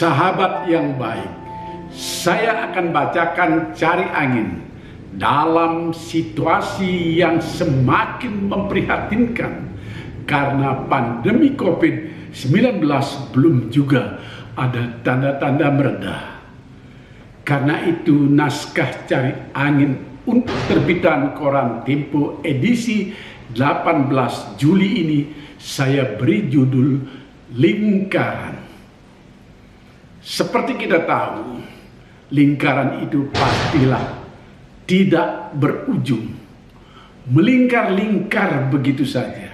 Sahabat yang baik, saya akan bacakan Cari Angin dalam situasi yang semakin memprihatinkan karena pandemi COVID-19 belum juga ada tanda-tanda mereda. Karena itu naskah Cari Angin untuk terbitan koran Tempo edisi 18 Juli ini saya beri judul Lingkaran. Seperti kita tahu, lingkaran itu pastilah tidak berujung, melingkar-lingkar begitu saja.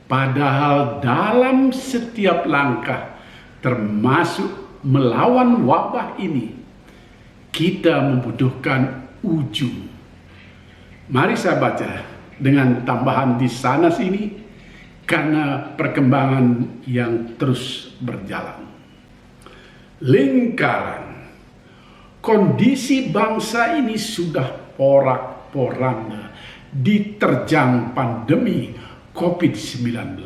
Padahal dalam setiap langkah, termasuk melawan wabah ini, kita membutuhkan ujung. Mari saya baca dengan tambahan di sana sini karena perkembangan yang terus berjalan. Lingkaran. Kondisi bangsa ini sudah porak-poranda diterjang pandemi COVID-19.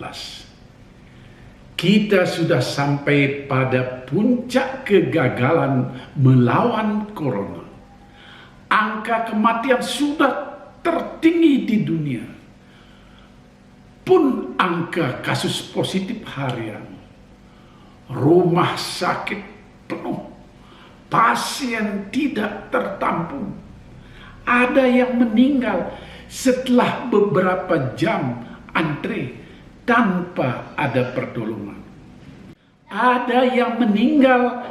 Kita sudah sampai pada puncak kegagalan melawan corona. Angka kematian sudah tertinggi di dunia. Pun angka kasus positif harian. Rumah sakit penuh, pasien tidak tertampung. Ada yang meninggal setelah beberapa jam antre tanpa ada pertolongan. Ada yang meninggal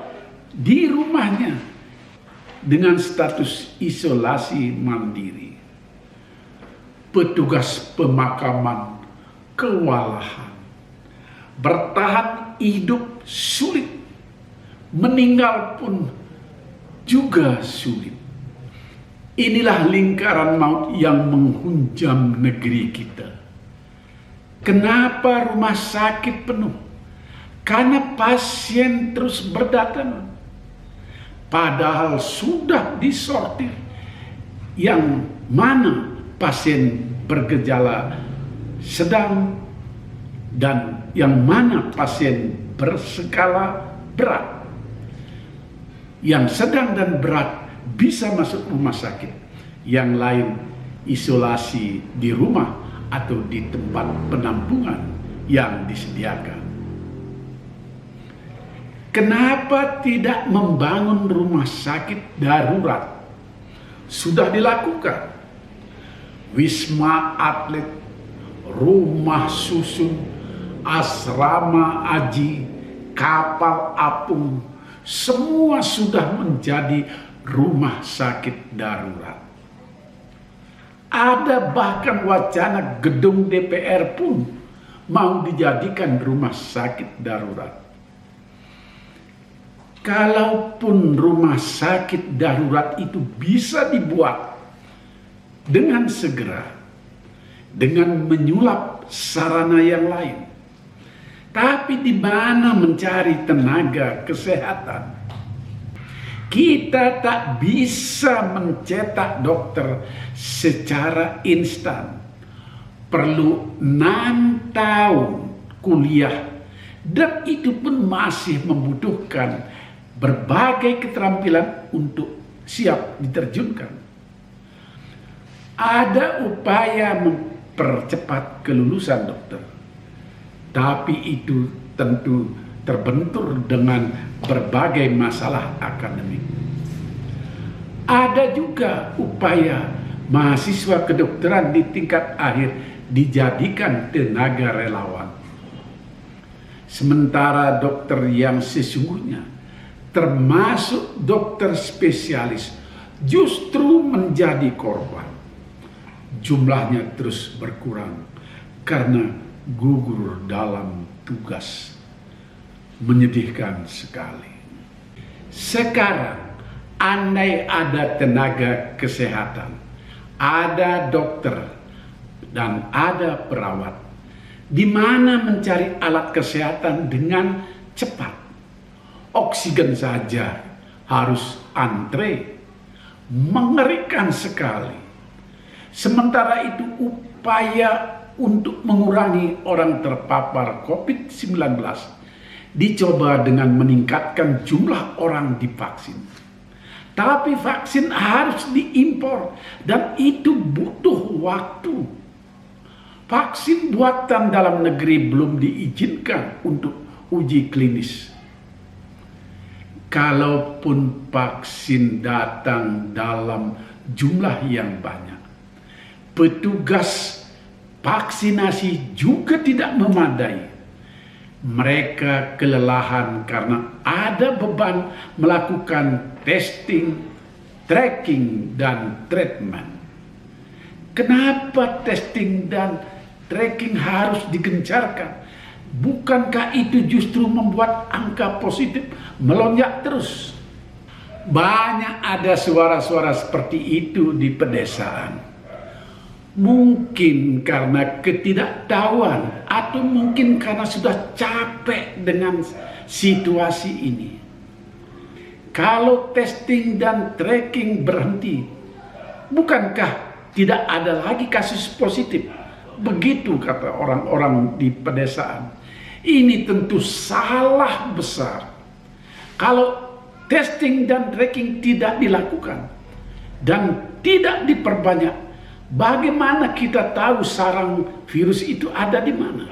di rumahnya dengan status isolasi mandiri. Petugas pemakaman kewalahan. Bertahan hidup sulit. Meninggal pun juga sulit. Inilah lingkaran maut yang menghunjam negeri kita. Kenapa rumah sakit penuh? Karena pasien terus berdatangan. Padahal sudah disortir yang mana pasien bergejala sedang dan yang mana pasien berskala berat. Yang sedang dan berat bisa masuk rumah sakit, yang lain isolasi di rumah atau di tempat penampungan yang disediakan. Kenapa tidak membangun rumah sakit darurat? Sudah dilakukan. Wisma Atlet, rumah susun, asrama haji, kapal apung, semua sudah menjadi rumah sakit darurat. Ada bahkan wacana gedung DPR pun mau dijadikan rumah sakit darurat. Kalaupun rumah sakit darurat itu bisa dibuat dengan segera, dengan menyulap sarana yang lain, tapi di mana mencari tenaga kesehatan? Kita tak bisa mencetak dokter secara instan. Perlu 6 tahun kuliah dan itu pun masih membutuhkan berbagai keterampilan untuk siap diterjunkan. Ada upaya mempercepat kelulusan dokter. Tapi itu tentu terbentur dengan berbagai masalah akademik. Ada juga upaya mahasiswa kedokteran di tingkat akhir dijadikan tenaga relawan. Sementara dokter yang sesungguhnya, termasuk dokter spesialis, justru menjadi korban. Jumlahnya terus berkurang karena gugur dalam tugas. Menyedihkan sekali. Sekarang andai ada tenaga kesehatan, ada dokter dan ada perawat, di mana mencari alat kesehatan dengan cepat. Oksigen saja harus antre. Mengerikan sekali. Sementara itu upaya untuk mengurangi orang terpapar COVID-19 dicoba dengan meningkatkan jumlah orang divaksin. Tapi vaksin harus diimpor dan itu butuh waktu. Vaksin buatan dalam negeri belum diizinkan untuk uji klinis. Kalaupun vaksin datang dalam jumlah yang banyak, petugas vaksinasi juga tidak memadai. Mereka kelelahan karena ada beban melakukan testing, tracking, dan treatment. Kenapa testing dan tracking harus digencarkan? Bukankah itu justru membuat angka positif melonjak terus? Banyak ada suara-suara seperti itu di pedesaan. Mungkin karena ketidaktahuan atau mungkin karena sudah capek dengan situasi ini. Kalau testing dan tracking berhenti, bukankah tidak ada lagi kasus positif? Begitu kata orang-orang di pedesaan. Ini tentu salah besar. Kalau testing dan tracking tidak dilakukan dan tidak diperbanyak, bagaimana kita tahu sarang virus itu ada di mana?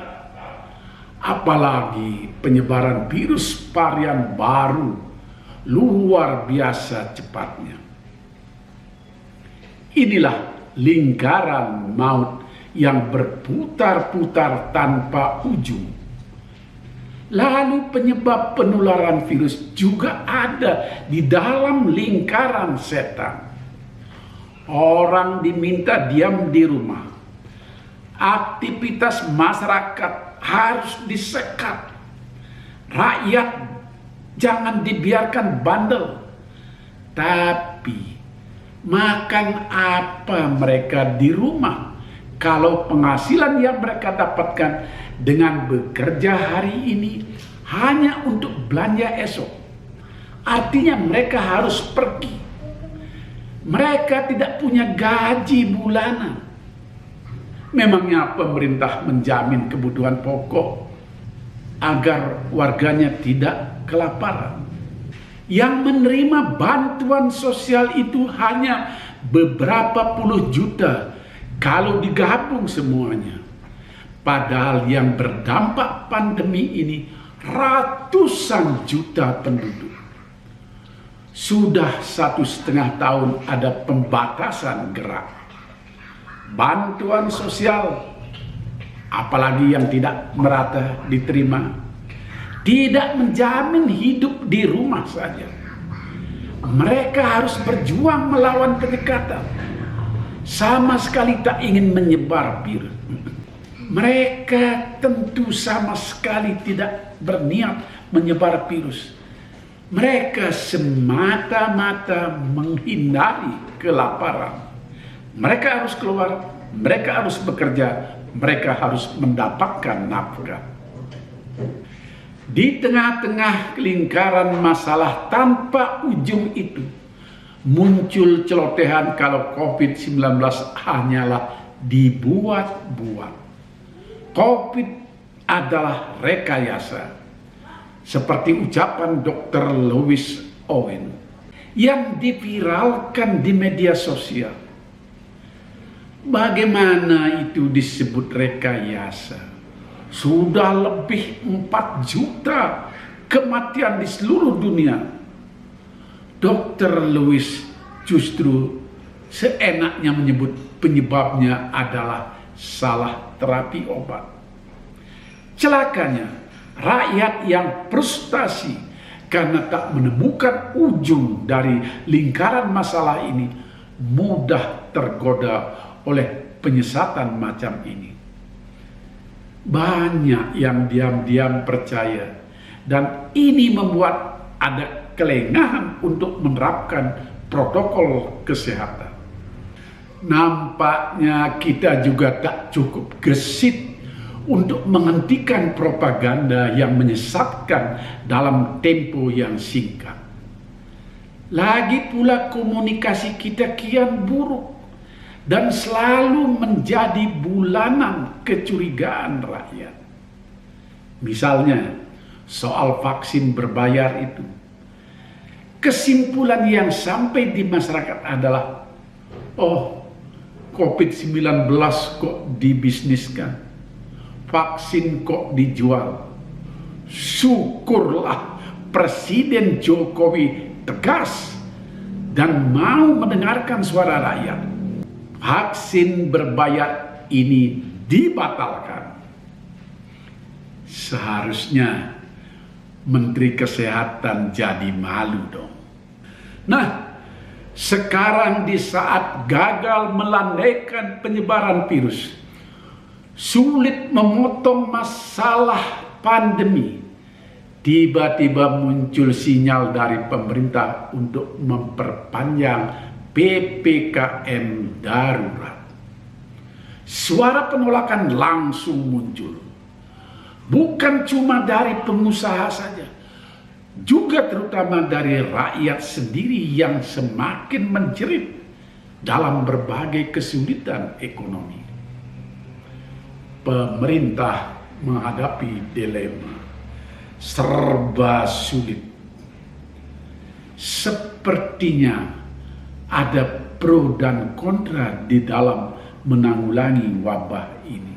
Apalagi penyebaran virus varian baru luar biasa cepatnya. Inilah lingkaran maut yang berputar-putar tanpa ujung. Lalu penyebab penularan virus juga ada di dalam lingkaran setan. Orang diminta diam di rumah. Aktivitas masyarakat harus disekat. Rakyat jangan dibiarkan bandel. Tapi makan apa mereka di rumah kalau penghasilan yang mereka dapatkan dengan bekerja hari ini hanya untuk belanja esok? Artinya mereka harus pergi. Mereka tidak punya gaji bulanan. Memangnya pemerintah menjamin kebutuhan pokok agar warganya tidak kelaparan? Yang menerima bantuan sosial itu hanya beberapa puluh juta kalau digabung semuanya. Padahal yang berdampak pandemi ini ratusan juta penduduk. Sudah 1,5 tahun ada pembatasan gerak. Bantuan sosial, apalagi yang tidak merata diterima, tidak menjamin hidup di rumah saja. Mereka harus berjuang melawan penyekatan. Sama sekali tak ingin menyebar virus. Mereka tentu sama sekali tidak berniat menyebar virus. Mereka semata-mata menghindari kelaparan. Mereka harus keluar, mereka harus bekerja, mereka harus mendapatkan nafkah. Di tengah-tengah lingkaran masalah tanpa ujung itu, muncul celotehan kalau COVID-19 hanyalah dibuat-buat. COVID adalah rekayasa, seperti ucapan Dr. Lewis Owen yang diviralkan di media sosial. Bagaimana itu disebut rekayasa? Sudah lebih 4 juta kematian di seluruh dunia. Dr. Lewis justru seenaknya menyebut penyebabnya adalah salah terapi obat. Celakanya, rakyat yang frustasi karena tak menemukan ujung dari lingkaran masalah ini mudah tergoda oleh penyesatan macam ini. Banyak yang diam-diam percaya dan ini membuat ada kelengahan untuk menerapkan protokol kesehatan. Nampaknya kita juga tak cukup gesit untuk menghentikan propaganda yang menyesatkan dalam tempo yang singkat. Lagi pula komunikasi kita kian buruk dan selalu menjadi bulanan kecurigaan rakyat. Misalnya, soal vaksin berbayar itu. Kesimpulan yang sampai di masyarakat adalah, oh, COVID-19 kok dibisniskan, vaksin kok dijual. Syukurlah Presiden Jokowi tegas dan mau mendengarkan suara rakyat. Vaksin berbayar ini dibatalkan. Seharusnya Menteri Kesehatan jadi malu dong. Nah, sekarang di saat gagal melandaikan penyebaran virus, sulit memotong masalah pandemi, tiba-tiba muncul sinyal dari pemerintah untuk memperpanjang PPKM darurat. Suara penolakan langsung muncul. Bukan cuma dari pengusaha saja, juga terutama dari rakyat sendiri yang semakin menjerit dalam berbagai kesulitan ekonomi. Pemerintah menghadapi dilema serba sulit. Sepertinya ada pro dan kontra di dalam menanggulangi wabah ini.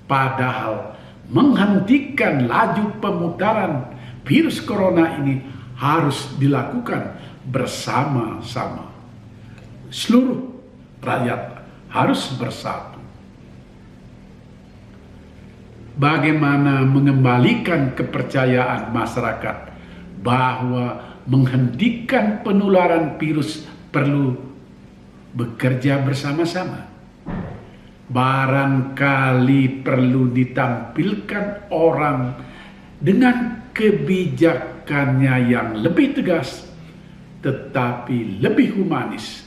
Padahal menghentikan laju pemutaran virus corona ini harus dilakukan bersama-sama. Seluruh rakyat harus bersatu. Bagaimana mengembalikan kepercayaan masyarakat bahwa menghentikan penularan virus perlu bekerja bersama-sama. Barangkali perlu ditampilkan orang dengan kebijakannya yang lebih tegas tetapi lebih humanis.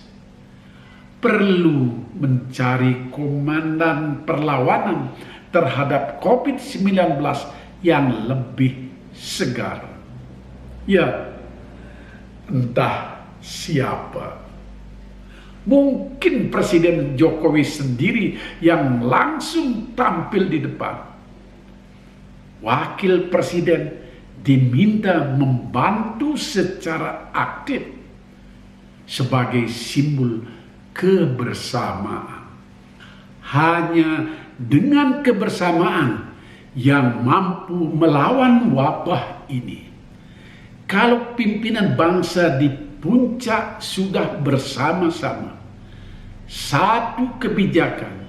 Perlu mencari komandan perlawanan terhadap COVID-19 yang lebih segar. Ya, entah siapa. Mungkin Presiden Jokowi sendiri yang langsung tampil di depan. Wakil Presiden diminta membantu secara aktif sebagai simbol kebersamaan. Hanya dengan kebersamaan yang mampu melawan wabah ini. Kalau pimpinan bangsa di puncak sudah bersama-sama, satu kebijakan,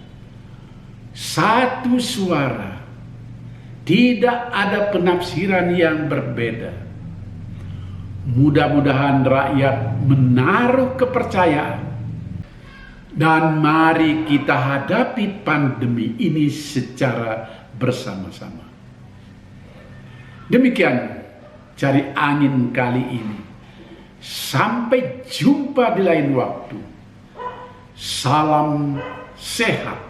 satu suara, tidak ada penafsiran yang berbeda. Mudah-mudahan rakyat menaruh kepercayaan dan mari kita hadapi pandemi ini secara bersama-sama. Demikian Cari Angin kali ini. Sampai jumpa di lain waktu. Salam sehat.